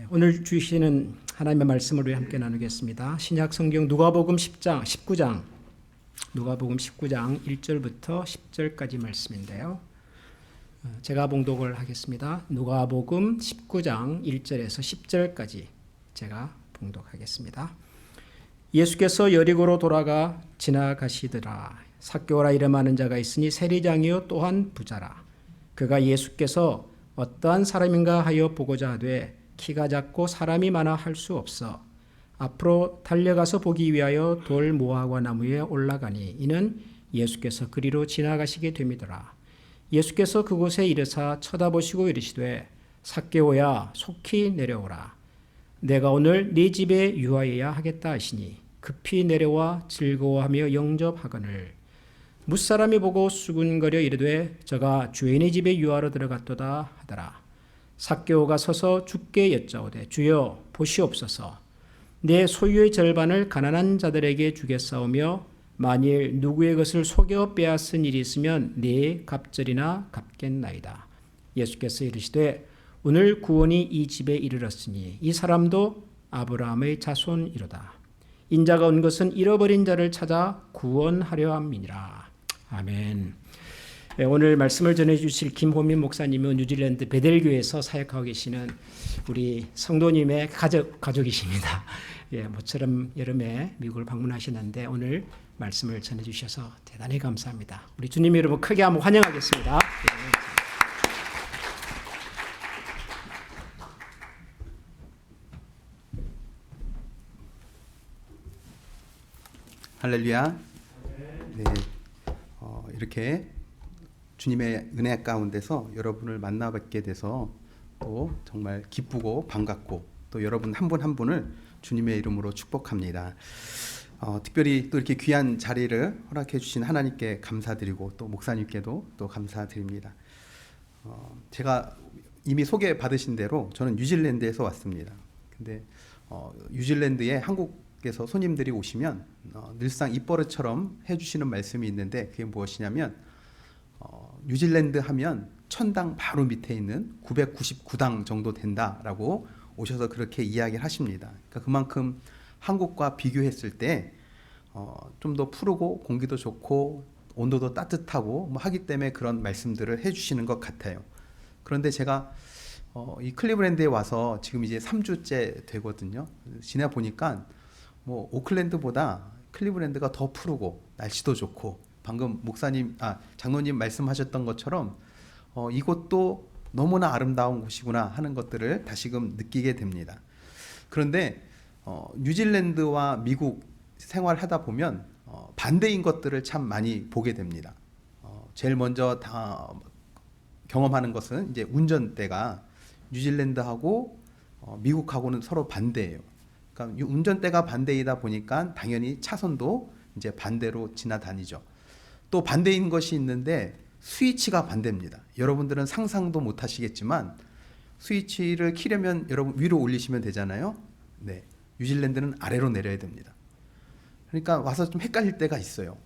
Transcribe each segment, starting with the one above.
오늘 주시는 하나님의 말씀을 우리 함께 나누겠습니다. 신약 성경 누가복음 19장 1절부터 10절까지 말씀인데요. 제가 봉독을 하겠습니다. 누가복음 19장 1절에서 10절까지 제가 봉독하겠습니다. 예수께서 여리고로 돌아가 지나가시더라. 삭개오라 이름하는 자가 있으니 세리장이요 또한 부자라. 그가 예수께서 어떠한 사람인가 하여 보고자 하되 키가 작고 사람이 많아 할 수 없어 앞으로 달려가서 보기 위하여 돌 모아과 나무에 올라가니 이는 예수께서 그리로 지나가시게 됨이더라. 예수께서 그곳에 이르사 쳐다보시고 이르시되 삭개오야 속히 내려오라. 내가 오늘 네 집에 유하여야 하겠다 하시니 급히 내려와 즐거워하며 영접하거늘 무사람이 보고 수군거려 이르되 저가 주인의 집에 유하러 들어갔도다 하더라. 삭개오가 서서 주께 여짜오되 주여 보시옵소서 내 소유의 절반을 가난한 자들에게 주겠사오며 만일 누구의 것을 속여 빼앗은 일이 있으면 네 갑절이나 갚겠나이다. 예수께서 이르시되 오늘 구원이 이 집에 이르렀으니 이 사람도 아브라함의 자손이로다. 인자가 온 것은 잃어버린 자를 찾아 구원하려 함이니라. 아멘. 오늘 말씀을 전해주실 김호민 목사님은 뉴질랜드 베델교에서 사역하고 계시는 우리 성도님의 가족이십니다. 모처럼 여름에 미국을 방문하시는데 오늘 말씀을 전해주셔서 대단히 감사합니다. 우리 주님 여러분 크게 한번 환영하겠습니다. 할렐루야. 네, 이렇게 주님의 은혜 가운데서 여러분을 만나뵙게 돼서 또 정말 기쁘고 반갑고 또 여러분 한 분 한 분을 주님의 이름으로 축복합니다. 특별히 또 이렇게 귀한 자리를 허락해 주신 하나님께 감사드리고 또 목사님께도 또 감사드립니다. 제가 이미 소개받으신 대로 저는 뉴질랜드에서 왔습니다. 근데 뉴질랜드에 한국에서 손님들이 오시면 늘상 입버릇처럼 해주시는 말씀이 있는데 그게 무엇이냐면 뉴질랜드 하면 천당 바로 밑에 있는 999당 정도 된다라고 오셔서 그렇게 이야기를 하십니다. 그러니까 그만큼 한국과 비교했을 때 좀 더 푸르고 공기도 좋고 온도도 따뜻하고 뭐 하기 때문에 그런 말씀들을 해주시는 것 같아요. 그런데 제가 이 클리브랜드에 와서 지금 이제 3주째 되거든요. 지나 보니까 뭐 오클랜드보다 클리브랜드가 더 푸르고 날씨도 좋고 방금 장로님 말씀하셨던 것처럼 이곳도 너무나 아름다운 곳이구나 하는 것들을 다시금 느끼게 됩니다. 그런데 뉴질랜드와 미국 생활하다 보면 반대인 것들을 참 많이 보게 됩니다. 제일 먼저 다 경험하는 것은 이제 운전대가 뉴질랜드하고 미국하고는 서로 반대예요. 그러니까 운전대가 반대이다 보니까 당연히 차선도 이제 반대로 지나다니죠. 또 반대인 것이 있는데 스위치가 반대입니다. 여러분들은 상상도 못 하시겠지만 스위치를 키려면 여러분 위로 올리시면 되잖아요. 네, 뉴질랜드는 아래로 내려야 됩니다. 그러니까 와서 좀 헷갈릴 때가 있어요.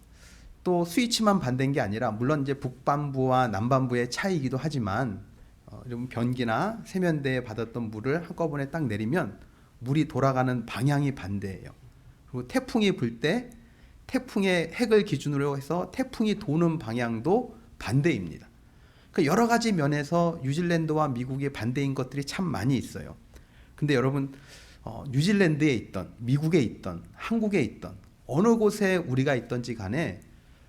또 스위치만 반대인 게 아니라 물론 이제 북반부와 남반부의 차이이기도 하지만 좀 변기나 세면대에 받았던 물을 한꺼번에 딱 내리면 물이 돌아가는 방향이 반대예요. 그리고 태풍이 불 때 태풍의 핵을 기준으로 해서 태풍이 도는 방향도 반대입니다. 그러니까 여러 가지 면에서 뉴질랜드와 미국의 반대인 것들이 참 많이 있어요. 근데 여러분 뉴질랜드에 있던 미국에 있던 한국에 있던 어느 곳에 우리가 있던지 간에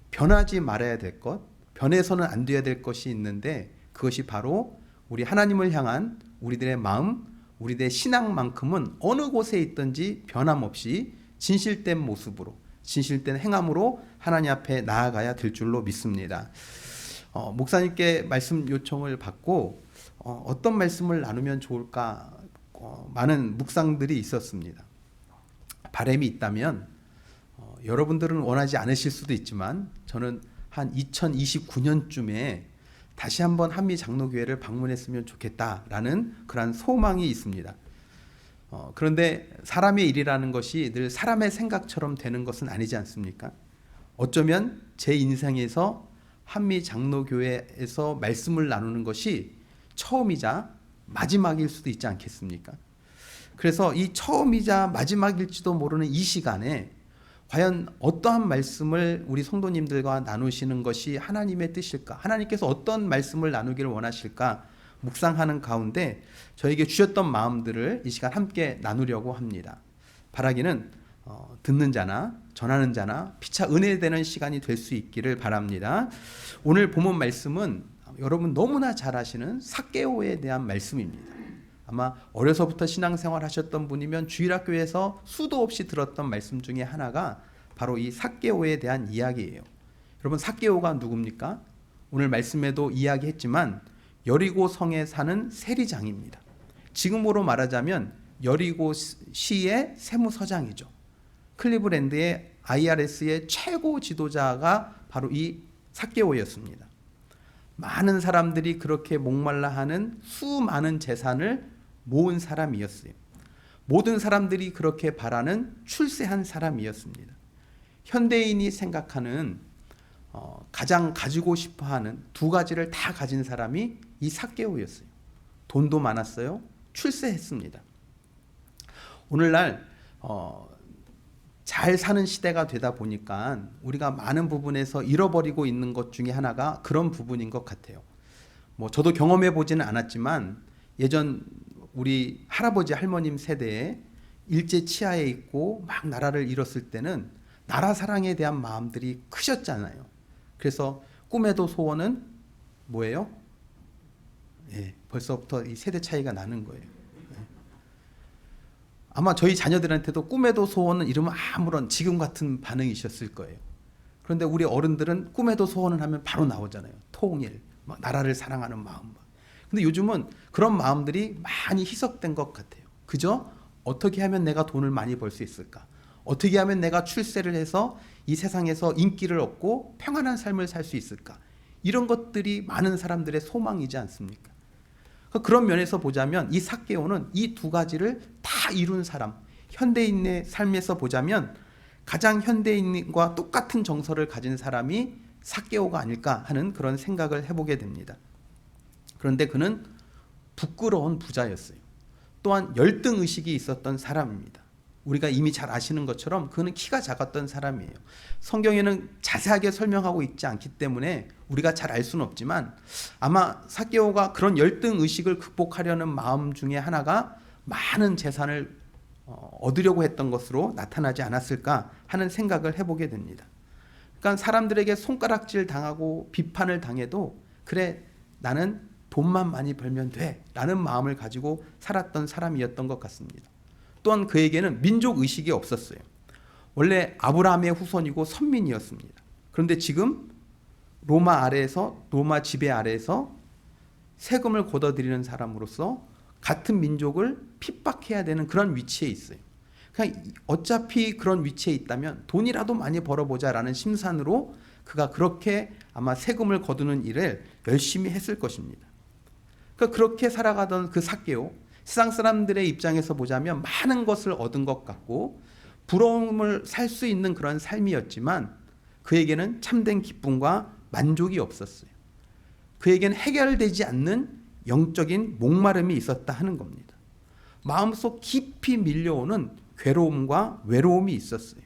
변하지 말아야 될 것, 변해서는 안 돼야 될 것이 있는데 그것이 바로 우리 하나님을 향한 우리들의 마음, 우리들의 신앙만큼은 어느 곳에 있든지 변함없이 진실된 모습으로 진실된 행함으로 하나님 앞에 나아가야 될 줄로 믿습니다. 목사님께 말씀 요청을 받고 어떤 말씀을 나누면 좋을까 많은 묵상들이 있었습니다. 바람이 있다면 여러분들은 원하지 않으실 수도 있지만 저는 한 2029년쯤에 다시 한번 한미 장로교회를 방문했으면 좋겠다라는 그런 소망이 있습니다. 그런데 사람의 일이라는 것이 늘 사람의 생각처럼 되는 것은 아니지 않습니까? 어쩌면 제 인생에서 한미 장로교회에서 말씀을 나누는 것이 처음이자 마지막일 수도 있지 않겠습니까? 그래서 이 처음이자 마지막일지도 모르는 이 시간에 과연 어떠한 말씀을 우리 성도님들과 나누시는 것이 하나님의 뜻일까? 하나님께서 어떤 말씀을 나누기를 원하실까? 묵상하는 가운데 저에게 주셨던 마음들을 이 시간 함께 나누려고 합니다. 바라기는 듣는 자나 전하는 자나 피차 은혜되는 시간이 될 수 있기를 바랍니다. 오늘 본문 말씀은 여러분 너무나 잘 아시는 삭개오에 대한 말씀입니다. 아마 어려서부터 신앙생활 하셨던 분이면 주일학교에서 수도 없이 들었던 말씀 중에 하나가 바로 이 삭개오에 대한 이야기예요. 여러분 삭개오가 누굽니까? 오늘 말씀에도 이야기했지만 여리고 성에 사는 세리장입니다. 지금으로 말하자면 여리고 시의 세무서장이죠. 클리브랜드의 IRS의 최고 지도자가 바로 이 삭개오였습니다. 많은 사람들이 그렇게 목말라 하는 수많은 재산을 모은 사람이었어요. 모든 사람들이 그렇게 바라는 출세한 사람이었습니다. 현대인이 생각하는 가장 가지고 싶어하는 두 가지를 다 가진 사람이 이 삭개오였어요. 돈도 많았어요. 출세했습니다. 오늘날 잘 사는 시대가 되다 보니까 우리가 많은 부분에서 잃어버리고 있는 것 중에 하나가 그런 부분인 것 같아요. 저도 경험해 보지는 않았지만 예전 우리 할아버지 할머님 세대에 일제 치하에 있고 막 나라를 잃었을 때는 나라 사랑에 대한 마음들이 크셨잖아요. 그래서 꿈에도 소원은 뭐예요? 벌써부터 이 세대 차이가 나는 거예요. 아마 저희 자녀들한테도 꿈에도 소원은 이러면 아무런 지금 같은 반응이셨을 거예요. 그런데 우리 어른들은 꿈에도 소원을 하면 바로 나오잖아요. 통일, 나라를 사랑하는 마음. 근데 요즘은 그런 마음들이 많이 희석된 것 같아요. 그저 어떻게 하면 내가 돈을 많이 벌 수 있을까? 어떻게 하면 내가 출세를 해서 이 세상에서 인기를 얻고 평안한 삶을 살 수 있을까? 이런 것들이 많은 사람들의 소망이지 않습니까? 그런 면에서 보자면 이 삭개오는 이 두 가지를 다 이룬 사람, 현대인의 삶에서 보자면 가장 현대인과 똑같은 정서를 가진 사람이 삭개오가 아닐까 하는 그런 생각을 해보게 됩니다. 그런데 그는 부끄러운 부자였어요. 또한 열등의식이 있었던 사람입니다. 우리가 이미 잘 아시는 것처럼 그는 키가 작았던 사람이에요. 성경에는 자세하게 설명하고 있지 않기 때문에 우리가 잘 알 수는 없지만 아마 삭개오가 그런 열등의식을 극복하려는 마음 중에 하나가 많은 재산을 얻으려고 했던 것으로 나타나지 않았을까 하는 생각을 해보게 됩니다. 그러니까 사람들에게 손가락질 당하고 비판을 당해도 그래 나는 돈만 많이 벌면 돼 라는 마음을 가지고 살았던 사람이었던 것 같습니다. 또한 그에게는 민족의식이 없었어요. 원래 아브라함의 후손이고 선민이었습니다. 그런데 지금 로마 지배 아래에서 세금을 걷어들이는 사람으로서 같은 민족을 핍박해야 되는 그런 위치에 있어요. 그냥 어차피 그런 위치에 있다면 돈이라도 많이 벌어보자라는 심산으로 그가 그렇게 아마 세금을 거두는 일을 열심히 했을 것입니다. 그러니까 그렇게 살아가던 그 삭개오, 세상 사람들의 입장에서 보자면 많은 것을 얻은 것 같고 부러움을 살 수 있는 그런 삶이었지만 그에게는 참된 기쁨과 만족이 없었어요. 그에게는 해결되지 않는 영적인 목마름이 있었다 하는 겁니다. 마음속 깊이 밀려오는 괴로움과 외로움이 있었어요.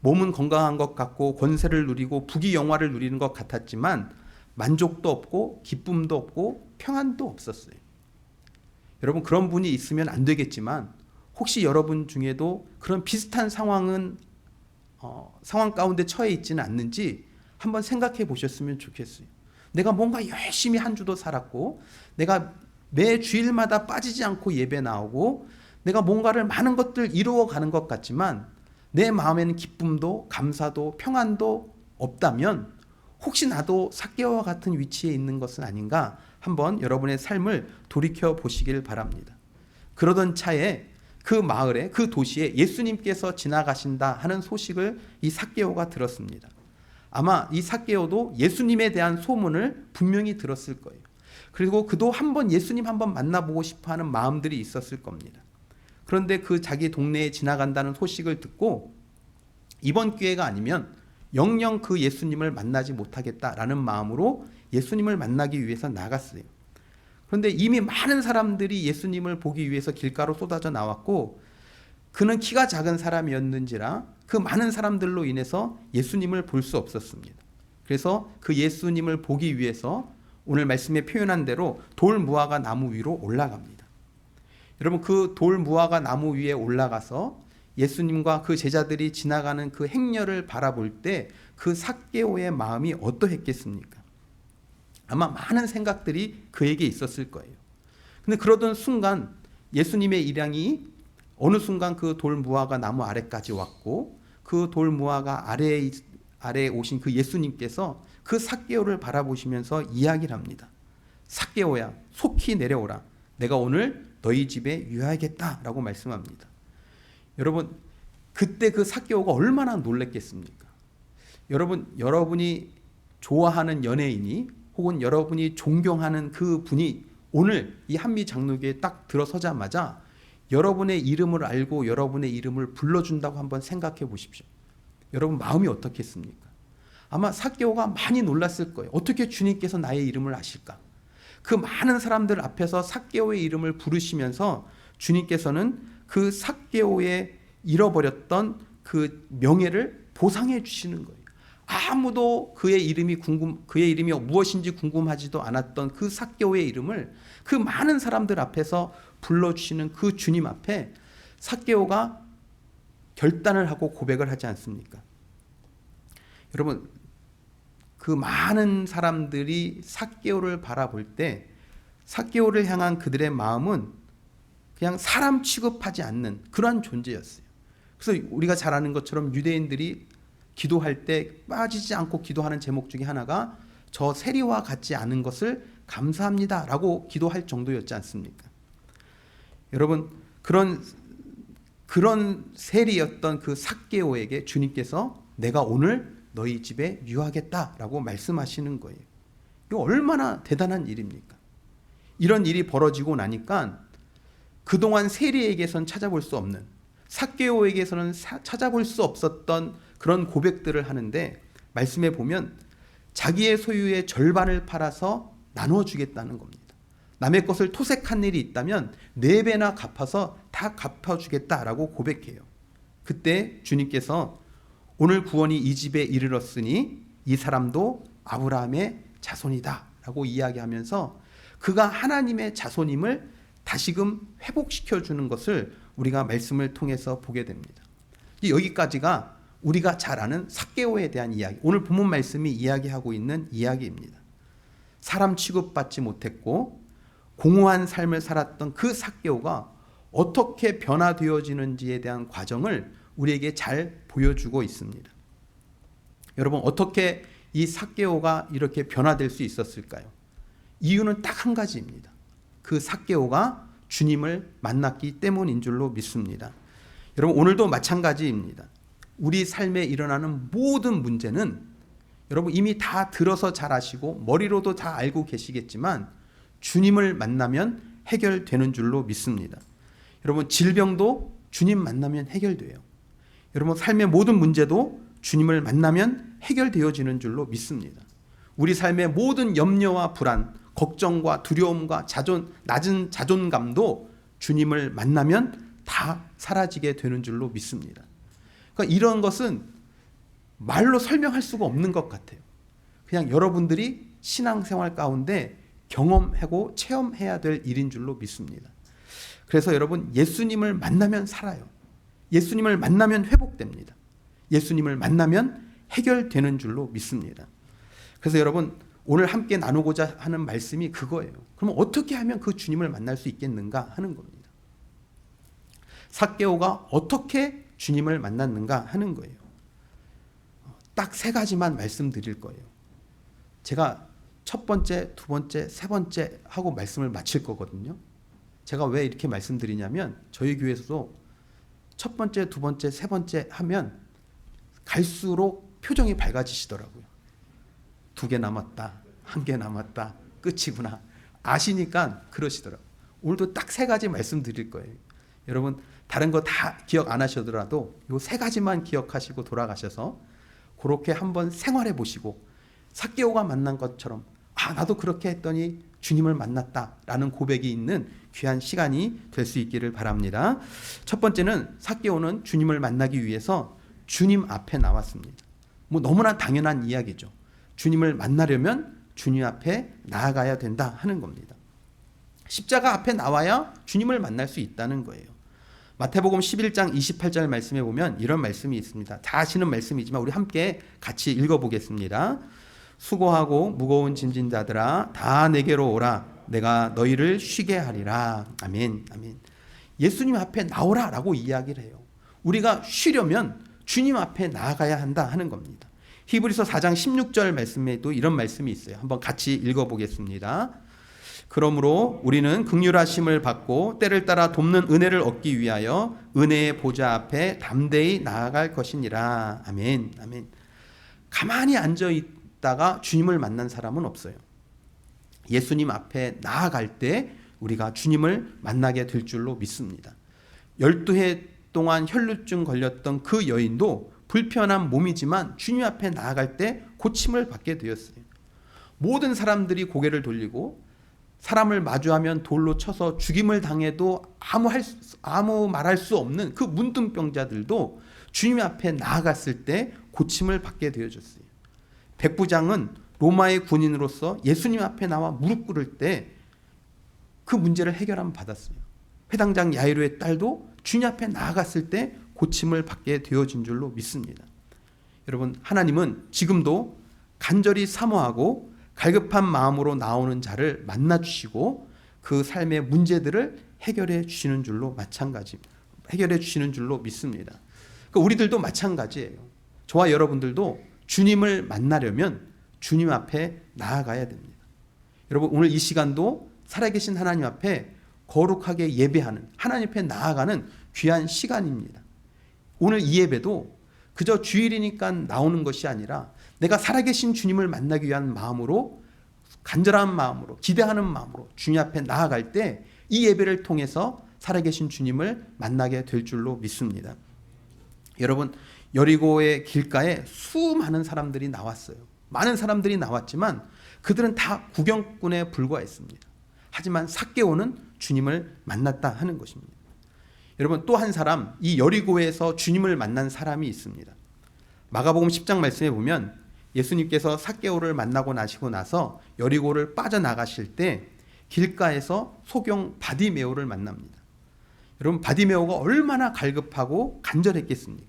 몸은 건강한 것 같고 권세를 누리고 부귀영화를 누리는 것 같았지만 만족도 없고 기쁨도 없고 평안도 없었어요. 여러분 그런 분이 있으면 안 되겠지만 혹시 여러분 중에도 그런 비슷한 상황 가운데 처해 있지는 않는지 한번 생각해 보셨으면 좋겠어요. 내가 뭔가 열심히 한 주도 살았고 내가 매 주일마다 빠지지 않고 예배 나오고 내가 뭔가를 많은 것들 이루어가는 것 같지만 내 마음에는 기쁨도 감사도 평안도 없다면 혹시 나도 삭개오와 같은 위치에 있는 것은 아닌가 한번 여러분의 삶을 돌이켜 보시길 바랍니다. 그러던 차에 그 마을에 그 도시에 예수님께서 지나가신다 하는 소식을 이 삭개오가 들었습니다. 아마 이 삭개오도 예수님에 대한 소문을 분명히 들었을 거예요. 그리고 그도 한번 예수님 한번 만나보고 싶어하는 마음들이 있었을 겁니다. 그런데 그 자기 동네에 지나간다는 소식을 듣고 이번 기회가 아니면 영영 그 예수님을 만나지 못하겠다라는 마음으로 예수님을 만나기 위해서 나갔어요. 그런데 이미 많은 사람들이 예수님을 보기 위해서 길가로 쏟아져 나왔고 그는 키가 작은 사람이었는지라 그 많은 사람들로 인해서 예수님을 볼 수 없었습니다. 그래서 그 예수님을 보기 위해서 오늘 말씀에 표현한 대로 돌 무화과 나무 위로 올라갑니다. 여러분, 그 돌 무화과 나무 위에 올라가서 예수님과 그 제자들이 지나가는 그 행렬을 바라볼 때 그 삭개오의 마음이 어떠했겠습니까? 아마 많은 생각들이 그에게 있었을 거예요. 근데 그러던 순간 예수님의 일행이 어느 순간 그 돌 무화과 나무 아래까지 왔고 그 돌 무화과 아래에 오신 그 예수님께서 그 삭개오를 바라보시면서 이야기를 합니다. 삭개오야, 속히 내려오라. 내가 오늘 너희 집에 유하겠다라고 말씀합니다. 여러분, 그때 그 삭개오가 얼마나 놀랐겠습니까? 여러분이 좋아하는 연예인이 혹은 여러분이 존경하는 그 분이 오늘 이 한미 장로교에 딱 들어서자마자 여러분의 이름을 알고 여러분의 이름을 불러준다고 한번 생각해 보십시오. 여러분 마음이 어떻겠습니까? 아마 삭개오가 많이 놀랐을 거예요. 어떻게 주님께서 나의 이름을 아실까? 그 많은 사람들 앞에서 삭개오의 이름을 부르시면서 주님께서는 그 삭개오의 잃어버렸던 그 명예를 보상해 주시는 거예요. 아무도 그의 이름이 무엇인지 궁금하지도 않았던 그 삭개오의 이름을 그 많은 사람들 앞에서 불러주시는 그 주님 앞에 삭개오가 결단을 하고 고백을 하지 않습니까? 여러분, 그 많은 사람들이 삭개오를 바라볼 때 삭개오를 향한 그들의 마음은 그냥 사람 취급하지 않는 그러한 존재였어요. 그래서 우리가 잘 아는 것처럼 유대인들이 기도할 때 빠지지 않고 기도하는 제목 중에 하나가 저 세리와 같지 않은 것을 감사합니다 라고 기도할 정도였지 않습니까? 여러분, 그런 세리였던 그 삭개오에게 주님께서 내가 오늘 너희 집에 유하겠다라고 말씀하시는 거예요. 이거 얼마나 대단한 일입니까? 이런 일이 벌어지고 나니까 그동안 세리에게선 찾아볼 수 없는, 삭개오에게서는 찾아볼 수 없었던 그런 고백들을 하는데 말씀에 보면 자기의 소유의 절반을 팔아서 나눠주겠다는 겁니다. 남의 것을 토색한 일이 있다면 4배나 갚아서 다 갚아주겠다라고 고백해요. 그때 주님께서 오늘 구원이 이 집에 이르렀으니 이 사람도 아브라함의 자손이다 라고 이야기하면서 그가 하나님의 자손임을 다시금 회복시켜주는 것을 우리가 말씀을 통해서 보게 됩니다. 여기까지가 우리가 잘 아는 삭개오에 대한 이야기, 오늘 본문 말씀이 이야기하고 있는 이야기입니다. 사람 취급받지 못했고 공허한 삶을 살았던 그 삭개오가 어떻게 변화되어지는지에 대한 과정을 우리에게 잘 보여주고 있습니다. 여러분, 어떻게 이 삭개오가 이렇게 변화될 수 있었을까요? 이유는 딱 한 가지입니다. 그 삭개오가 주님을 만났기 때문인 줄로 믿습니다. 여러분, 오늘도 마찬가지입니다. 우리 삶에 일어나는 모든 문제는 여러분 이미 다 들어서 잘 아시고 머리로도 다 알고 계시겠지만 주님을 만나면 해결되는 줄로 믿습니다. 여러분, 질병도 주님 만나면 해결돼요. 여러분, 삶의 모든 문제도 주님을 만나면 해결되어지는 줄로 믿습니다. 우리 삶의 모든 염려와 불안, 걱정과 두려움과 낮은 자존감도 주님을 만나면 다 사라지게 되는 줄로 믿습니다. 그러니까 이런 것은 말로 설명할 수가 없는 것 같아요. 그냥 여러분들이 신앙생활 가운데 경험하고 체험해야 될 일인 줄로 믿습니다. 그래서 여러분, 예수님을 만나면 살아요. 예수님을 만나면 회복됩니다. 예수님을 만나면 해결되는 줄로 믿습니다. 그래서 여러분, 오늘 함께 나누고자 하는 말씀이 그거예요. 그럼 어떻게 하면 그 주님을 만날 수 있겠는가 하는 겁니다. 삭개오가 어떻게 주님을 만났는가 하는 거예요. 딱 3가지만 말씀드릴 거예요. 제가 첫 번째, 두 번째, 세 번째 하고 말씀을 마칠 거거든요. 제가 왜 이렇게 말씀드리냐면 저희 교회에서도 첫 번째, 두 번째, 세 번째 하면 갈수록 표정이 밝아지시더라고요. 2개 남았다, 1개 남았다, 끝이구나 아시니까 그러시더라고요. 오늘도 딱 3가지 말씀드릴 거예요. 여러분, 다른 거 다 기억 안 하시더라도 요 3가지만 기억하시고 돌아가셔서 그렇게 한번 생활해 보시고 삭개오가 만난 것처럼 나도 그렇게 했더니 주님을 만났다라는 고백이 있는 귀한 시간이 될 수 있기를 바랍니다. 첫 번째는 삭개오는 주님을 만나기 위해서 주님 앞에 나왔습니다. 뭐 너무나 당연한 이야기죠. 주님을 만나려면 주님 앞에 나아가야 된다 하는 겁니다. 십자가 앞에 나와야 주님을 만날 수 있다는 거예요. 마태복음 11장 28절 말씀에 보면 이런 말씀이 있습니다. 다 아시는 말씀이지만 우리 함께 같이 읽어보겠습니다. 수고하고 무거운 짐진 자들아 다 내게로 오라. 내가 너희를 쉬게 하리라. 아멘. 아멘. 예수님 앞에 나오라라고 이야기를 해요. 우리가 쉬려면 주님 앞에 나아가야 한다 하는 겁니다. 히브리서 4장 16절 말씀에도 이런 말씀이 있어요. 한번 같이 읽어보겠습니다. 그러므로 우리는 긍휼하심을 받고 때를 따라 돕는 은혜를 얻기 위하여 은혜의 보좌 앞에 담대히 나아갈 것이니라. 아멘. 아멘. 가만히 앉아 있다가 주님을 만난 사람은 없어요. 예수님 앞에 나아갈 때 우리가 주님을 만나게 될 줄로 믿습니다. 12해 동안 혈루증 걸렸던 그 여인도 불편한 몸이지만 주님 앞에 나아갈 때 고침을 받게 되었어요. 모든 사람들이 고개를 돌리고 사람을 마주하면 돌로 쳐서 죽임을 당해도 아무 말할 수 없는 그 문둥병자들도 주님 앞에 나아갔을 때 고침을 받게 되어졌어요. 백부장은 로마의 군인으로서 예수님 앞에 나와 무릎 꿇을 때 그 문제를 해결함 받았어요. 회당장 야이로의 딸도 주님 앞에 나아갔을 때 고침을 받게 되어진 줄로 믿습니다. 여러분, 하나님은 지금도 간절히 사모하고 갈급한 마음으로 나오는 자를 만나주시고 그 삶의 문제들을 해결해 주시는 줄로 해결해 주시는 줄로 믿습니다. 그러니까 우리들도 마찬가지예요. 저와 여러분들도 주님을 만나려면 주님 앞에 나아가야 됩니다. 여러분, 오늘 이 시간도 살아계신 하나님 앞에 거룩하게 예배하는, 하나님 앞에 나아가는 귀한 시간입니다. 오늘 이 예배도 그저 주일이니까 나오는 것이 아니라 내가 살아계신 주님을 만나기 위한 마음으로, 간절한 마음으로, 기대하는 마음으로 주님 앞에 나아갈 때 이 예배를 통해서 살아계신 주님을 만나게 될 줄로 믿습니다. 여러분, 여리고의 길가에 수많은 사람들이 나왔어요. 많은 사람들이 나왔지만 그들은 다 구경꾼에 불과했습니다. 하지만 삭개오는 주님을 만났다 하는 것입니다. 여러분, 또 한 사람, 이 여리고에서 주님을 만난 사람이 있습니다. 마가복음 10장 말씀에 보면 예수님께서 삭개오를 만나고 나시고 나서 여리고를 빠져나가실 때 길가에서 소경 바디메오를 만납니다. 여러분, 바디메오가 얼마나 갈급하고 간절했겠습니까?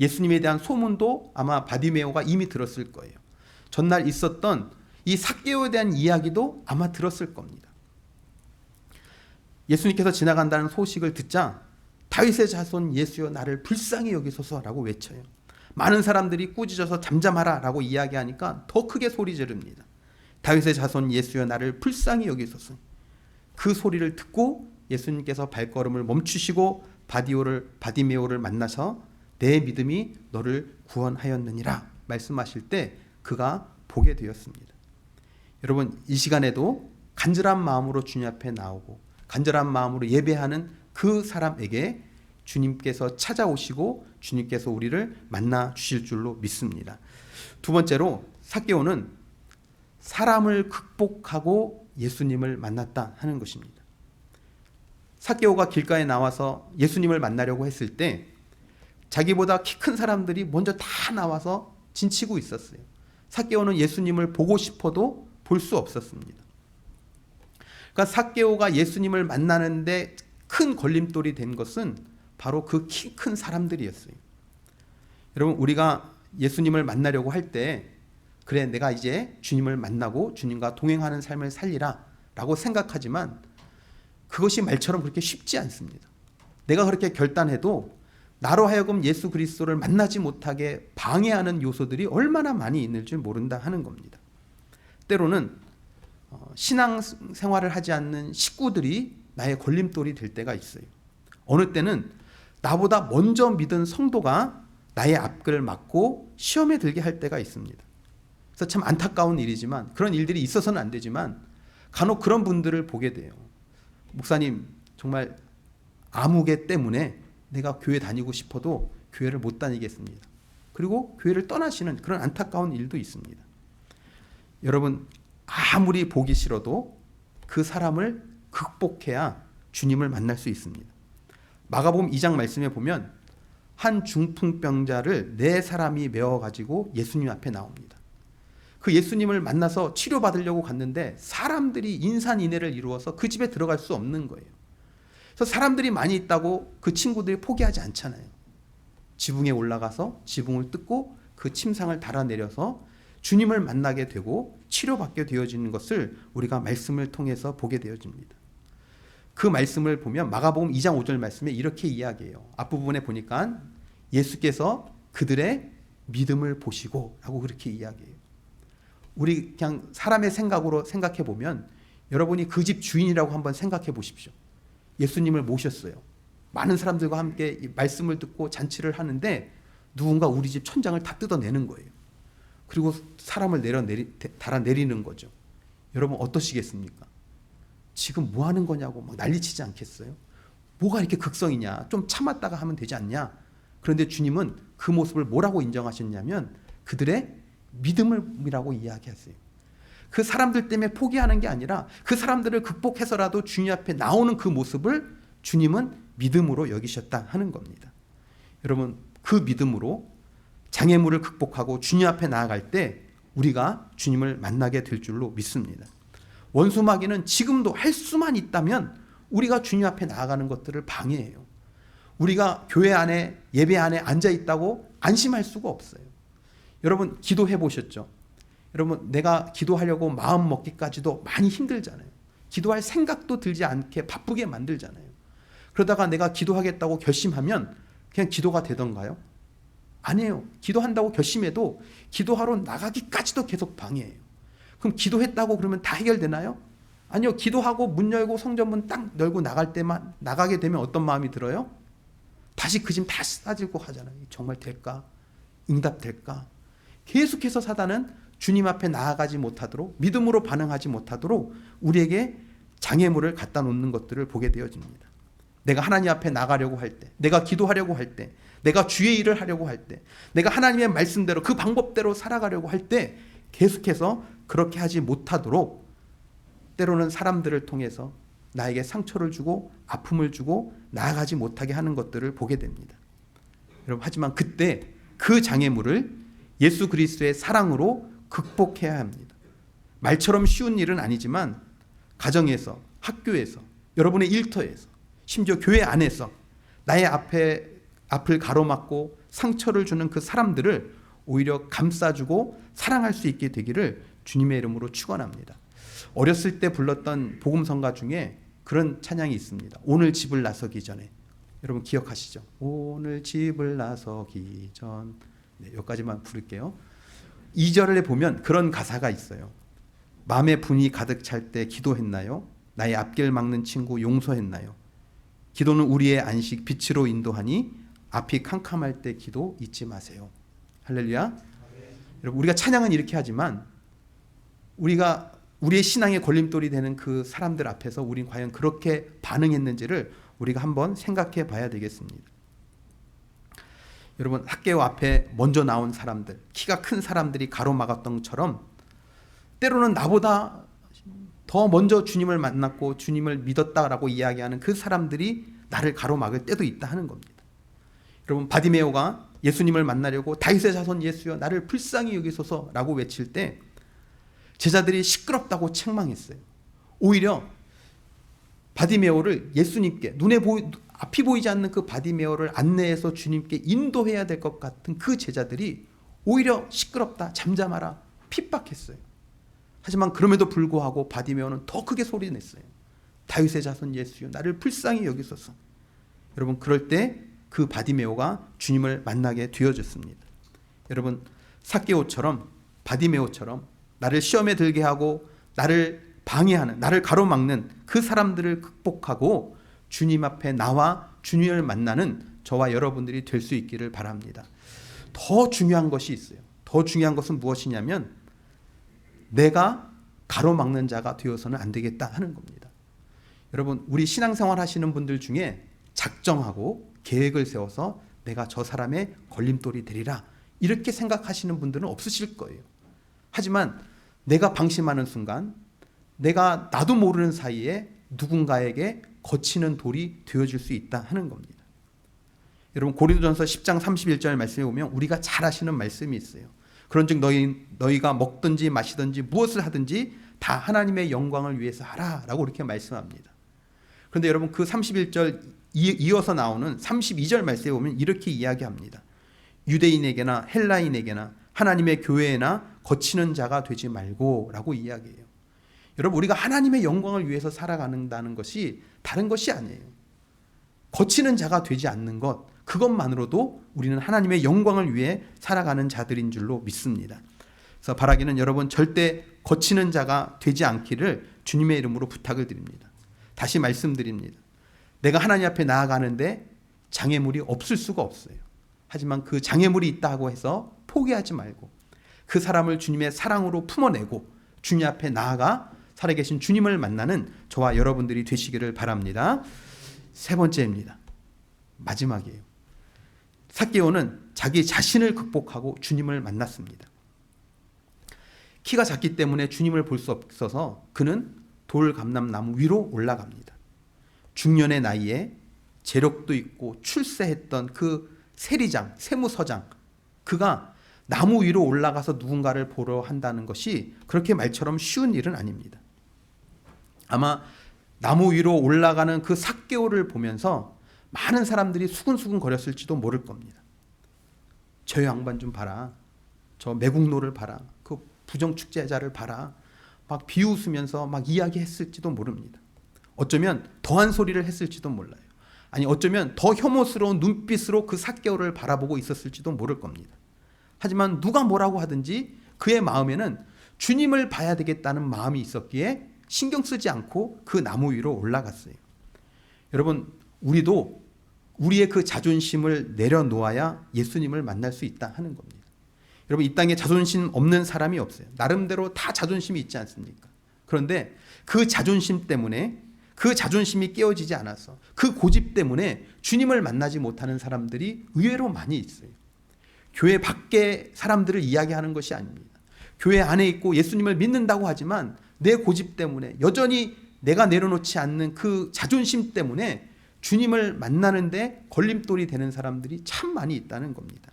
예수님에 대한 소문도 아마 바디메오가 이미 들었을 거예요. 전날 있었던 이 삭개오에 대한 이야기도 아마 들었을 겁니다. 예수님께서 지나간다는 소식을 듣자 다윗의 자손 예수여 나를 불쌍히 여기소서라고 외쳐요. 많은 사람들이 꾸짖어서 잠잠하라 라고 이야기하니까 더 크게 소리 지릅니다. 다윗의 자손 예수여 나를 불쌍히 여기소서. 그 소리를 듣고 예수님께서 발걸음을 멈추시고 바디메오를 만나서 내 믿음이 너를 구원하였느니라 말씀하실 때 그가 보게 되었습니다. 여러분, 이 시간에도 간절한 마음으로 주님 앞에 나오고 간절한 마음으로 예배하는 그 사람에게 주님께서 찾아오시고 주님께서 우리를 만나 주실 줄로 믿습니다. 두 번째로 삭개오는 사람을 극복하고 예수님을 만났다 하는 것입니다. 삭개오가 길가에 나와서 예수님을 만나려고 했을 때 자기보다 키 큰 사람들이 먼저 다 나와서 진치고 있었어요. 삭개오는 예수님을 보고 싶어도 볼 수 없었습니다. 그러니까 삭개오가 예수님을 만나는데 큰 걸림돌이 된 것은 바로 그 키 큰 사람들이었어요. 여러분, 우리가 예수님을 만나려고 할 때 그래, 내가 이제 주님을 만나고 주님과 동행하는 삶을 살리라 라고 생각하지만 그것이 말처럼 그렇게 쉽지 않습니다. 내가 그렇게 결단해도 나로 하여금 예수 그리스도를 만나지 못하게 방해하는 요소들이 얼마나 많이 있는 줄 모른다 하는 겁니다. 때로는 신앙생활을 하지 않는 식구들이 나의 걸림돌이 될 때가 있어요. 어느 때는 나보다 먼저 믿은 성도가 나의 앞길을 막고 시험에 들게 할 때가 있습니다. 그래서 참 안타까운 일이지만, 그런 일들이 있어서는 안 되지만 간혹 그런 분들을 보게 돼요. 목사님, 정말 아무개 때문에 내가 교회 다니고 싶어도 교회를 못 다니겠습니다. 그리고 교회를 떠나시는 그런 안타까운 일도 있습니다. 여러분, 아무리 보기 싫어도 그 사람을 극복해야 주님을 만날 수 있습니다. 마가복음 2장 말씀에 보면 한 중풍병자를 4사람이 메워가지고 예수님 앞에 나옵니다. 그 예수님을 만나서 치료받으려고 갔는데 사람들이 인산인해를 이루어서 그 집에 들어갈 수 없는 거예요. 그래서 사람들이 많이 있다고 그 친구들이 포기하지 않잖아요. 지붕에 올라가서 지붕을 뜯고 그 침상을 달아내려서 주님을 만나게 되고 치료받게 되어지는 것을 우리가 말씀을 통해서 보게 되어집니다. 그 말씀을 보면 마가복음 2장 5절 말씀에 이렇게 이야기해요. 앞부분에 보니까 예수께서 그들의 믿음을 보시고 라고 그렇게 이야기해요. 우리 그냥 사람의 생각으로 생각해 보면 여러분이 그 집 주인이라고 한번 생각해 보십시오. 예수님을 모셨어요. 많은 사람들과 함께 이 말씀을 듣고 잔치를 하는데 누군가 우리 집 천장을 다 뜯어내는 거예요. 그리고 사람을 달아내리는 거죠. 여러분 어떠시겠습니까? 지금 뭐 하는 거냐고 막 난리치지 않겠어요? 뭐가 이렇게 극성이냐? 좀 참았다가 하면 되지 않냐? 그런데 주님은 그 모습을 뭐라고 인정하셨냐면 그들의 믿음이라고 이야기하세요. 그 사람들 때문에 포기하는 게 아니라 그 사람들을 극복해서라도 주님 앞에 나오는 그 모습을 주님은 믿음으로 여기셨다 하는 겁니다. 여러분 그 믿음으로 장애물을 극복하고 주님 앞에 나아갈 때 우리가 주님을 만나게 될 줄로 믿습니다. 원수마귀는 지금도 할 수만 있다면 우리가 주님 앞에 나아가는 것들을 방해해요. 우리가 교회 안에 예배 안에 앉아 있다고 안심할 수가 없어요. 여러분 기도해 보셨죠? 여러분 내가 기도하려고 마음 먹기까지도 많이 힘들잖아요. 기도할 생각도 들지 않게 바쁘게 만들잖아요. 그러다가 내가 기도하겠다고 결심하면 그냥 기도가 되던가요? 아니에요. 기도한다고 결심해도 기도하러 나가기까지도 계속 방해해요. 그럼 기도했다고 그러면 다 해결되나요? 아니요. 기도하고 문 열고 성전문 딱 열고 나가게 되면 어떤 마음이 들어요? 다시 그 짐 다시 싸지고 하잖아요. 정말 될까? 응답될까? 계속해서 사단은 주님 앞에 나아가지 못하도록 믿음으로 반응하지 못하도록 우리에게 장애물을 갖다 놓는 것들을 보게 되어집니다. 내가 하나님 앞에 나가려고 할 때, 내가 기도하려고 할 때, 내가 주의 일을 하려고 할 때, 내가 하나님의 말씀대로 그 방법대로 살아가려고 할 때 계속해서 그렇게 하지 못하도록 때로는 사람들을 통해서 나에게 상처를 주고 아픔을 주고 나아가지 못하게 하는 것들을 보게 됩니다. 여러분 하지만 그때 그 장애물을 예수 그리스도의 사랑으로 극복해야 합니다. 말처럼 쉬운 일은 아니지만 가정에서, 학교에서, 여러분의 일터에서, 심지어 교회 안에서 나의 앞을 가로막고 상처를 주는 그 사람들을 오히려 감싸주고 사랑할 수 있게 되기를 주님의 이름으로 축원합니다. 어렸을 때 불렀던 복음성가 중에 그런 찬양이 있습니다. 오늘 집을 나서기 전에. 여러분 기억하시죠? 오늘 집을 나서기 전. 네, 여기까지만 부를게요. 2절에 보면 그런 가사가 있어요. 마음의 분이 가득 찰 때 기도했나요? 나의 앞길 막는 친구 용서했나요? 기도는 우리의 안식 빛으로 인도하니 앞이 캄캄할 때 기도 잊지 마세요. 할렐루야. 여러분 우리가 찬양은 이렇게 하지만 우리의 신앙의 걸림돌이 되는 그 사람들 앞에서 우린 과연 그렇게 반응했는지를 우리가 한번 생각해 봐야 되겠습니다. 여러분 학교 앞에 먼저 나온 사람들, 키가 큰 사람들이 가로막았던 것처럼 때로는 나보다 더 먼저 주님을 만났고 주님을 믿었다라고 이야기하는 그 사람들이 나를 가로막을 때도 있다 하는 겁니다. 여러분 바디메오가 예수님을 만나려고 다윗의 자손 예수여 나를 불쌍히 여기소서라고 외칠 때 제자들이 시끄럽다고 책망했어요. 오히려 바디메오를 예수님께 앞이 보이지 않는 그 바디메오를 안내해서 주님께 인도해야 될 것 같은 그 제자들이 오히려 시끄럽다, 잠잠하라, 핍박했어요. 하지만 그럼에도 불구하고 바디메오는 더 크게 소리냈어요. 다윗의 자손 예수여 나를 불쌍히 여기소서. 여러분 그럴 때 그 바디메오가 주님을 만나게 되어졌습니다. 여러분 삭개오처럼 바디메오처럼 나를 시험에 들게 하고 나를 방해하는, 나를 가로막는 그 사람들을 극복하고 주님 앞에 나와 주님을 만나는 저와 여러분들이 될 수 있기를 바랍니다. 더 중요한 것이 있어요. 더 중요한 것은 무엇이냐면 내가 가로막는 자가 되어서는 안 되겠다 하는 겁니다. 여러분 우리 신앙생활 하시는 분들 중에 작정하고 계획을 세워서 내가 저 사람의 걸림돌이 되리라 이렇게 생각하시는 분들은 없으실 거예요. 하지만 내가 방심하는 순간 내가 나도 모르는 사이에 누군가에게 거치는 돌이 되어줄 수 있다 하는 겁니다. 여러분 고린도전서 10장 31절 말씀에 보면 우리가 잘 아시는 말씀이 있어요. 그런즉 너희가 먹든지 마시든지 무엇을 하든지 다 하나님의 영광을 위해서 하라라고 이렇게 말씀합니다. 그런데 여러분 그 31절 이어서 나오는 32절 말씀에 보면 이렇게 이야기합니다. 유대인에게나 헬라인에게나 하나님의 교회에나 거치는 자가 되지 말고 라고 이야기해요. 여러분 우리가 하나님의 영광을 위해서 살아간다는 것이 다른 것이 아니에요. 거치는 자가 되지 않는 것, 그것만으로도 우리는 하나님의 영광을 위해 살아가는 자들인 줄로 믿습니다. 그래서 바라기는 여러분 절대 거치는 자가 되지 않기를 주님의 이름으로 부탁을 드립니다. 다시 말씀드립니다. 내가 하나님 앞에 나아가는데 장애물이 없을 수가 없어요. 하지만 그 장애물이 있다고 해서 포기하지 말고 그 사람을 주님의 사랑으로 품어내고 주님 앞에 나아가 살아계신 주님을 만나는 저와 여러분들이 되시기를 바랍니다. 세 번째입니다. 마지막이에요. 삭개오는 자기 자신을 극복하고 주님을 만났습니다. 키가 작기 때문에 주님을 볼 수 없어서 그는 돌감람나무 위로 올라갑니다. 중년의 나이에 재력도 있고 출세했던 그 세리장, 세무서장, 그가 나무 위로 올라가서 누군가를 보러 한다는 것이 그렇게 말처럼 쉬운 일은 아닙니다. 아마 나무 위로 올라가는 그 삭개오를 보면서 많은 사람들이 수근수근 거렸을지도 모를 겁니다. 저 양반 좀 봐라. 저 매국노를 봐라. 그 부정축제자를 봐라. 막 비웃으면서 막 이야기했을지도 모릅니다. 어쩌면 더한 소리를 했을지도 몰라요. 아니 어쩌면 더 혐오스러운 눈빛으로 그 삭개오를 바라보고 있었을지도 모를 겁니다. 하지만 누가 뭐라고 하든지 그의 마음에는 주님을 봐야 되겠다는 마음이 있었기에 신경 쓰지 않고 그 나무 위로 올라갔어요. 여러분 우리도 우리의 그 자존심을 내려놓아야 예수님을 만날 수 있다 하는 겁니다. 여러분 이 땅에 자존심 없는 사람이 없어요. 나름대로 다 자존심이 있지 않습니까? 그런데 그 자존심 때문에 그 자존심이 깨어지지 않아서 그 고집 때문에 주님을 만나지 못하는 사람들이 의외로 많이 있어요. 교회 밖에 사람들을 이야기하는 것이 아닙니다. 교회 안에 있고 예수님을 믿는다고 하지만 내 고집 때문에 여전히 내가 내려놓지 않는 그 자존심 때문에 주님을 만나는데 걸림돌이 되는 사람들이 참 많이 있다는 겁니다.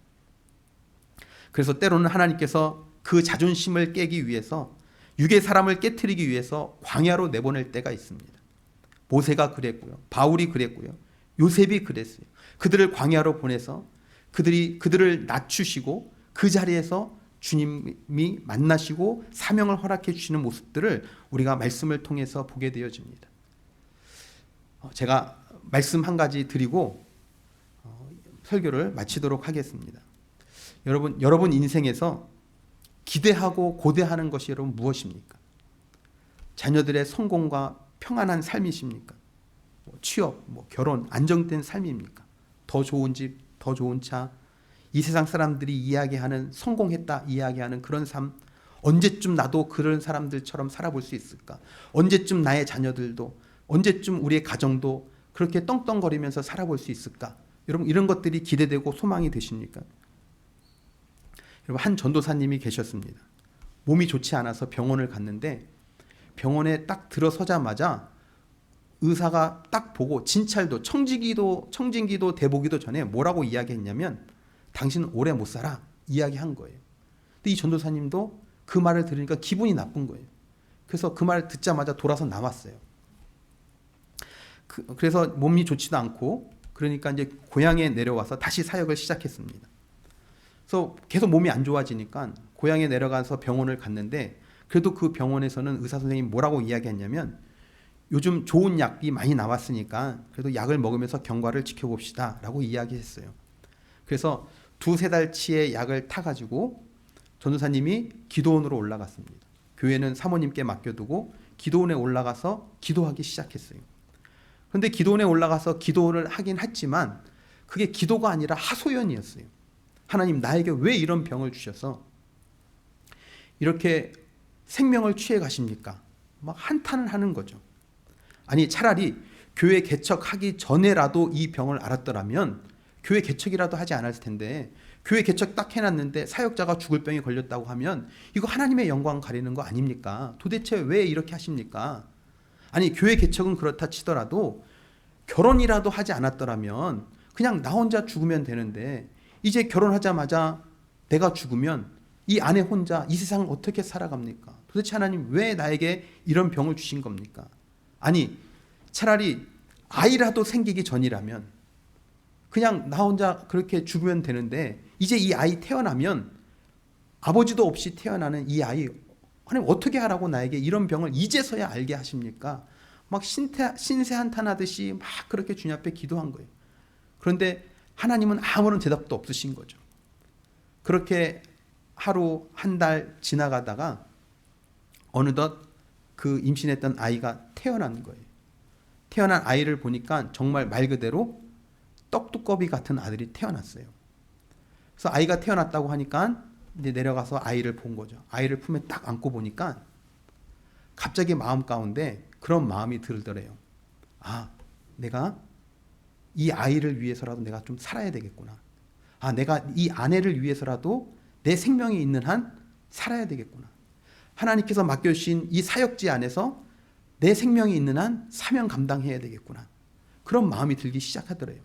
그래서 때로는 하나님께서 그 자존심을 깨기 위해서 육의 사람을 깨트리기 위해서 광야로 내보낼 때가 있습니다. 모세가 그랬고요. 바울이 그랬고요. 요셉이 그랬어요. 그들을 광야로 보내서 그들을 낮추시고 그 자리에서 주님이 만나시고 사명을 허락해 주시는 모습들을 우리가 말씀을 통해서 보게 되어집니다. 제가 말씀 한 가지 드리고 설교를 마치도록 하겠습니다. 여러분 인생에서 기대하고 고대하는 것이 여러분 무엇입니까? 자녀들의 성공과 평안한 삶이십니까? 취업, 결혼, 안정된 삶입니까? 더 좋은 집, 더 좋은 차, 이 세상 사람들이 이야기하는 성공했다 이야기하는 그런 삶, 언제쯤 나도 그런 사람들처럼 살아볼 수 있을까? 언제쯤 나의 자녀들도, 언제쯤 우리의 가정도 그렇게 떵떵거리면서 살아볼 수 있을까? 여러분 이런 것들이 기대되고 소망이 되십니까? 여러분 한 전도사님이 계셨습니다. 몸이 좋지 않아서 병원을 갔는데 병원에 딱 들어서자마자 의사가 딱 보고 진찰도 청진기도 대보기도 전에 뭐라고 이야기했냐면 당신 오래 못 살아 이야기한 거예요. 근데 이 전도사님도 그 말을 들으니까 기분이 나쁜 거예요. 그래서 그 말을 듣자마자 돌아서 나왔어요. 그래서 몸이 좋지도 않고 그러니까 이제 고향에 내려와서 다시 사역을 시작했습니다. 그래서 계속 몸이 안 좋아지니까 고향에 내려가서 병원을 갔는데 그래도 그 병원에서는 의사 선생님이 뭐라고 이야기했냐면 요즘 좋은 약이 많이 나왔으니까 그래도 약을 먹으면서 경과를 지켜봅시다 라고 이야기했어요. 그래서 2-3달치의 약을 타가지고 전도사님이 기도원으로 올라갔습니다. 교회는 사모님께 맡겨두고 기도원에 올라가서 기도하기 시작했어요. 그런데 기도원에 올라가서 기도를 하긴 했지만 그게 기도가 아니라 하소연이었어요. 하나님 나에게 왜 이런 병을 주셔서 이렇게 생명을 취해 가십니까? 막 한탄을 하는 거죠. 아니 차라리 교회 개척하기 전에라도 이 병을 알았더라면 교회 개척이라도 하지 않았을 텐데 교회 개척 딱 해놨는데 사역자가 죽을 병에 걸렸다고 하면 이거 하나님의 영광 가리는 거 아닙니까? 도대체 왜 이렇게 하십니까? 아니 교회 개척은 그렇다 치더라도 결혼이라도 하지 않았더라면 그냥 나 혼자 죽으면 되는데 이제 결혼하자마자 내가 죽으면 이 아내 혼자 이 세상을 어떻게 살아갑니까? 도대체 하나님 왜 나에게 이런 병을 주신 겁니까? 아니 차라리 아이라도 생기기 전이라면 그냥 나 혼자 그렇게 죽으면 되는데 이제 이 아이 태어나면 아버지도 없이 태어나는 이 아이 하나님 어떻게 하라고 나에게 이런 병을 이제서야 알게 하십니까? 막 신세 한탄하듯이 막 그렇게 주님 앞에 기도한 거예요. 그런데 하나님은 아무런 대답도 없으신 거죠. 그렇게 하루 한 달 지나가다가 어느덧 그 임신했던 아이가 태어난 거예요. 태어난 아이를 보니까 정말 말 그대로 떡두꺼비 같은 아들이 태어났어요. 그래서 아이가 태어났다고 하니까 이제 내려가서 아이를 본 거죠. 아이를 품에 딱 안고 보니까 갑자기 마음 가운데 그런 마음이 들더래요. 아, 내가 이 아이를 위해서라도 내가 좀 살아야 되겠구나. 아, 내가 이 아내를 위해서라도 내 생명이 있는 한 살아야 되겠구나. 하나님께서 맡겨주신 이 사역지 안에서 내 생명이 있는 한 사명 감당해야 되겠구나. 그런 마음이 들기 시작하더래요.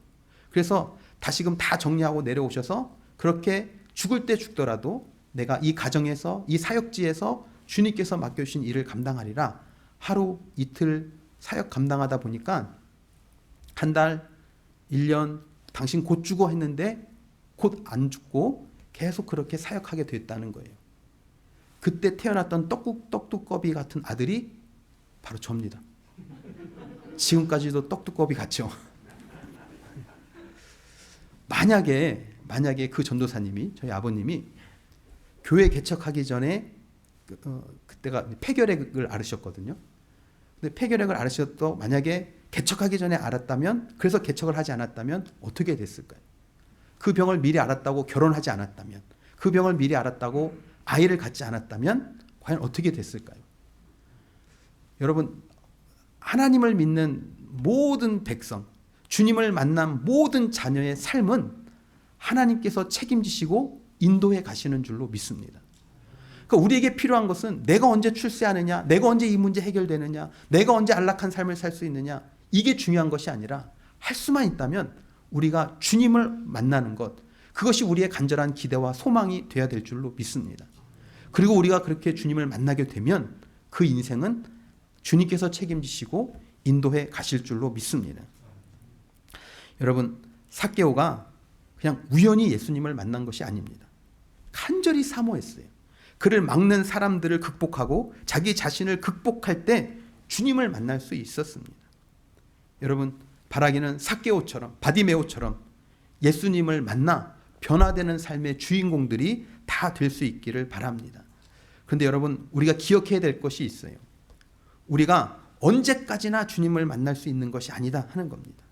그래서 다시금 다 정리하고 내려오셔서 그렇게 죽을 때 죽더라도 내가 이 가정에서 이 사역지에서 주님께서 맡겨주신 일을 감당하리라. 하루 이틀 사역 감당하다 보니까 한 달, 1년 당신 곧 죽어 했는데 곧 안 죽고 계속 그렇게 사역하게 됐다는 거예요. 그때 태어났던 떡두꺼비 같은 아들이 바로 접니다. 지금까지도 떡두꺼비 같죠. 만약에 그 전도사님이 저희 아버님이 교회 개척하기 전에 그때가 폐결핵을 앓으셨거든요. 근데 폐결핵을 앓으셔도 만약에 개척하기 전에 알았다면, 그래서 개척을 하지 않았다면 어떻게 됐을까요? 그 병을 미리 알았다고 결혼하지 않았다면, 그 병을 미리 알았다고 아이를 갖지 않았다면 과연 어떻게 됐을까요? 여러분, 하나님을 믿는 모든 백성, 주님을 만난 모든 자녀의 삶은 하나님께서 책임지시고 인도해 가시는 줄로 믿습니다. 그러니까 우리에게 필요한 것은 내가 언제 출세하느냐, 내가 언제 이 문제 해결되느냐, 내가 언제 안락한 삶을 살 수 있느냐, 이게 중요한 것이 아니라 할 수만 있다면 우리가 주님을 만나는 것, 그것이 우리의 간절한 기대와 소망이 되어야 될 줄로 믿습니다. 그리고 우리가 그렇게 주님을 만나게 되면 그 인생은 주님께서 책임지시고 인도해 가실 줄로 믿습니다. 여러분, 삭개오가 그냥 우연히 예수님을 만난 것이 아닙니다. 간절히 사모했어요. 그를 막는 사람들을 극복하고 자기 자신을 극복할 때 주님을 만날 수 있었습니다. 여러분, 바라기는 삭개오처럼, 바디메오처럼 예수님을 만나 변화되는 삶의 주인공들이 다 될 수 있기를 바랍니다. 그런데 여러분, 우리가 기억해야 될 것이 있어요. 우리가 언제까지나 주님을 만날 수 있는 것이 아니다 하는 겁니다.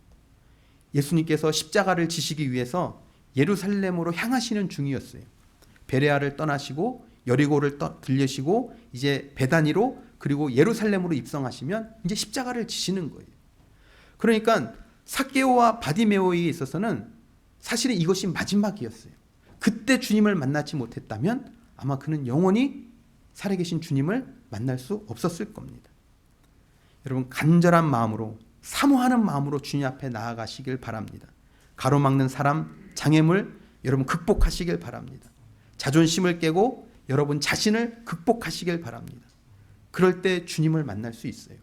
예수님께서 십자가를 지시기 위해서 예루살렘으로 향하시는 중이었어요. 베레아를 떠나시고 여리고를 들려시고 이제 베다니로 그리고 예루살렘으로 입성하시면 이제 십자가를 지시는 거예요. 그러니까 삭개오와 바디메오에 있어서는 사실은 이것이 마지막이었어요. 그때 주님을 만나지 못했다면 아마 그는 영원히 살아계신 주님을 만날 수 없었을 겁니다. 여러분, 간절한 마음으로, 사모하는 마음으로 주님 앞에 나아가시길 바랍니다. 가로막는 사람, 장애물 여러분 극복하시길 바랍니다. 자존심을 깨고 여러분 자신을 극복하시길 바랍니다. 그럴 때 주님을 만날 수 있어요.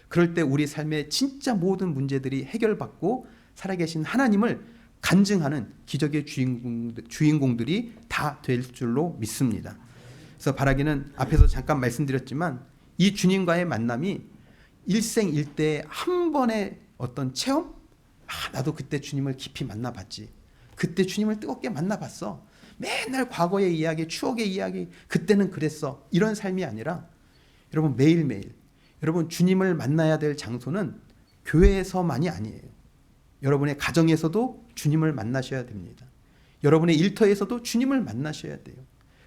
그럴 때 우리 삶의 진짜 모든 문제들이 해결받고 살아계신 하나님을 간증하는 기적의 주인공들이 다 될 줄로 믿습니다. 그래서 바라기는 앞에서 잠깐 말씀드렸지만 이 주님과의 만남이 일생일대의 한 번의 어떤 체험? 나도 그때 주님을 깊이 만나봤지. 그때 주님을 뜨겁게 만나봤어. 맨날 과거의 이야기, 추억의 이야기, 그때는 그랬어. 이런 삶이 아니라 여러분 매일매일 여러분 주님을 만나야 될 장소는 교회에서만이 아니에요. 여러분의 가정에서도 주님을 만나셔야 됩니다. 여러분의 일터에서도 주님을 만나셔야 돼요.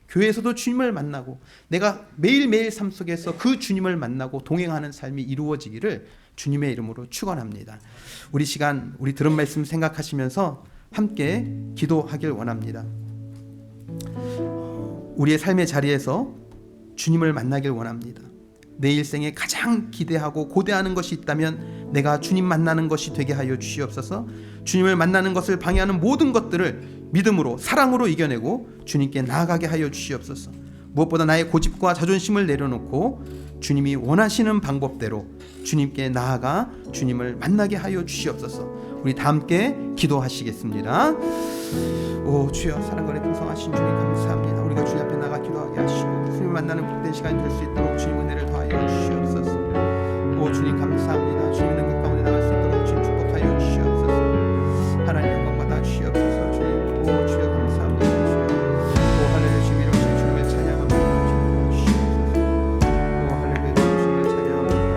교회에서도 주님을 만나고 내가 매일매일 삶 속에서 그 주님을 만나고 동행하는 삶이 이루어지기를 주님의 이름으로 축원합니다. 우리 시간 우리 들은 말씀 생각하시면서 함께 기도하길 원합니다. 우리의 삶의 자리에서 주님을 만나길 원합니다. 내 일생에 가장 기대하고 고대하는 것이 있다면 내가 주님 만나는 것이 되게 하여 주시옵소서. 주님을 만나는 것을 방해하는 모든 것들을 믿음으로 사랑으로 이겨내고 주님께 나아가게 하여 주시옵소서. 무엇보다 나의 고집과 자존심을 내려놓고 주님이 원하시는 방법대로 주님께 나아가 주님을 만나게 하여 주시옵소서. 우리 다 함께 기도하시겠습니다. 오 주여, 사랑과 풍성하신 주님 감사합니다. 우리가 주님 앞에 나가 기도하게 하시고 주님을 만나는 복된 시간이 될 수 있도록 주님 은혜를 더하여 주시옵소서. 오 주님 감사합니다. 주님의 능력 가운데 나갈 수 있도록 주님 축복하여 주시옵소서. 하나님 영광 받아 주시옵소서. 주님 오 주여 감사합니다. 주여 오 할렐루야 주님 이름 주님을 찬양합니다. 주시옵소서. 오 할렐루야 주님을 찬양합니다.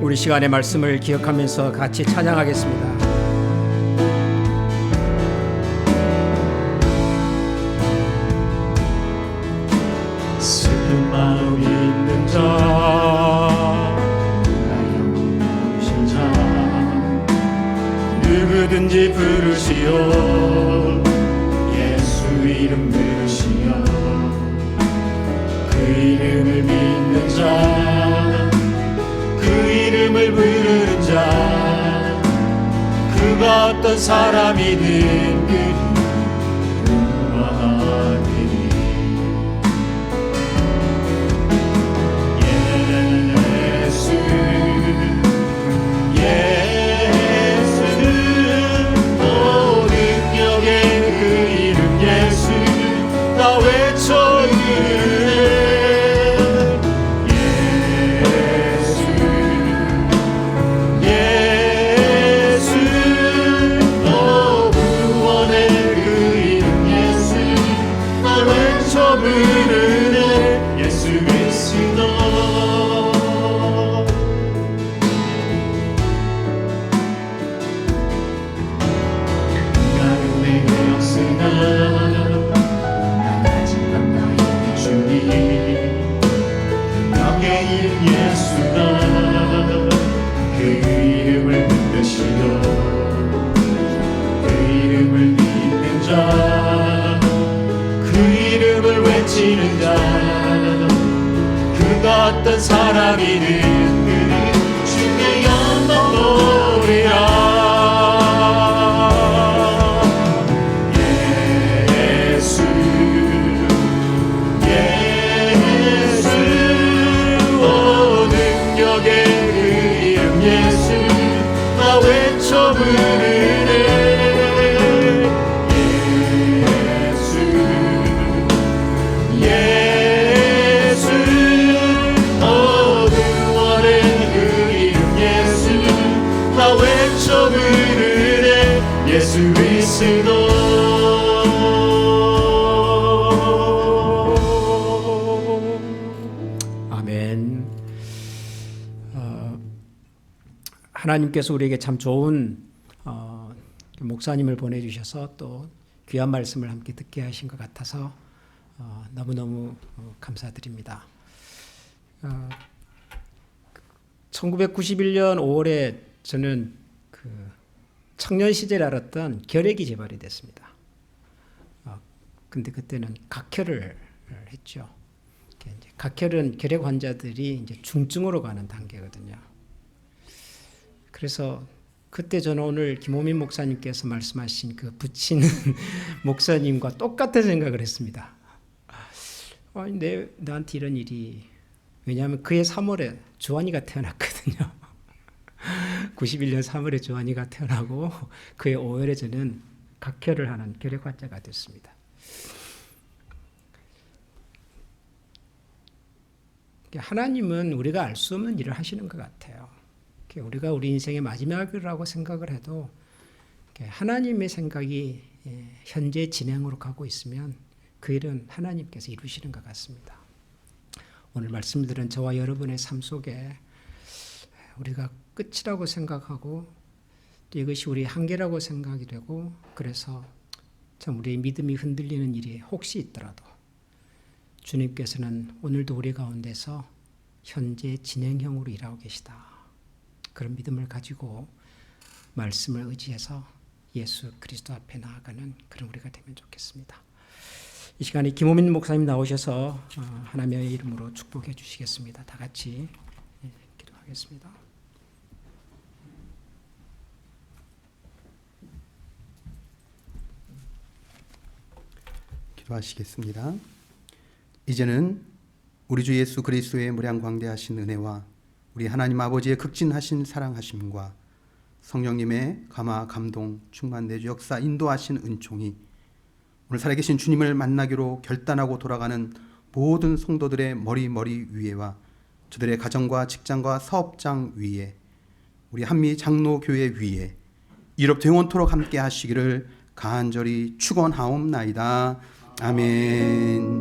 우리 시간의 말씀을 기억하면서 같이 찬양하겠습니다. 슬픈 마음 있는 자, 나영 부르신 자, 누구든지 부르시오. 예수 이름 부르시오. 그 이름을 믿는 자, 그 이름을 부르는 자, 그가 어떤 사람이든 그를 구원하리니. 예수 예수 오 능력의 그 이름 예수 나 외쳐 부르네. 예수 그리스도 나는 내게 없으나 나가진 나의 주님 나의 이름 예수가 그 이름을 믿으시오. 그 이름을 믿는 자 그 이름을 외치는 자 그가 어떤 사람이든 그는 주의 영광 노리라. 예수 예수 오 능력의 그 이름 예수 나 외쳐 부르네. 예수 그리스도 아멘. 하나님께서 우리에게 참 좋은 목사님을 보내주셔서 또 귀한 말씀을 함께 듣게 하신 것 같아서 너무너무 감사드립니다. 1991년 5월에 저는 청년 시절에 알았던 결핵이 재발이 됐습니다. 근데 그때는 각혈을 했죠. 이제 각혈은 결핵 환자들이 이제 중증으로 가는 단계거든요. 그래서 그때 저는 오늘 김호민 목사님께서 말씀하신 그 붙이는 목사님과 똑같은 생각을 했습니다. 아니, 나한테 이런 일이, 왜냐하면 그해 3월에 주한이가 태어났거든요. 91년 3월에 주한이가 태어나고 그해 5월에 저는 각혈을 하는 결핵 환자가 됐습니다. 하나님은 우리가 알 수 없는 일을 하시는 것 같아요. 우리가 우리 인생의 마지막이라고 생각을 해도 하나님의 생각이 현재 진행으로 가고 있으면 그 일은 하나님께서 이루시는 것 같습니다. 오늘 말씀 들은 저와 여러분의 삶 속에 우리가 끝이라고 생각하고 또 이것이 우리의 한계라고 생각이 되고 그래서 참 우리의 믿음이 흔들리는 일이 혹시 있더라도 주님께서는 오늘도 우리 가운데서 현재 진행형으로 일하고 계시다. 그런 믿음을 가지고 말씀을 의지해서 예수 그리스도 앞에 나아가는 그런 우리가 되면 좋겠습니다. 이 시간에 김호민 목사님 나오셔서 하나님의 이름으로 축복해 주시겠습니다. 다 같이 기도하겠습니다. 기도하시겠습니다. 이제는 우리 주 예수 그리스도의 무량광대하신 은혜와 우리 하나님 아버지의 극진하신 사랑하심과 성령님의 감화 감동 충만 내주 역사 인도하신 은총이 오늘 살아계신 주님을 만나기로 결단하고 돌아가는 모든 성도들의 머리 위에와 저들의 가정과 직장과 사업장 위에 우리 한미 장로교회 위에 이롭 영원토록 함께 하시기를 간절히 축원하옵나이다. 아멘.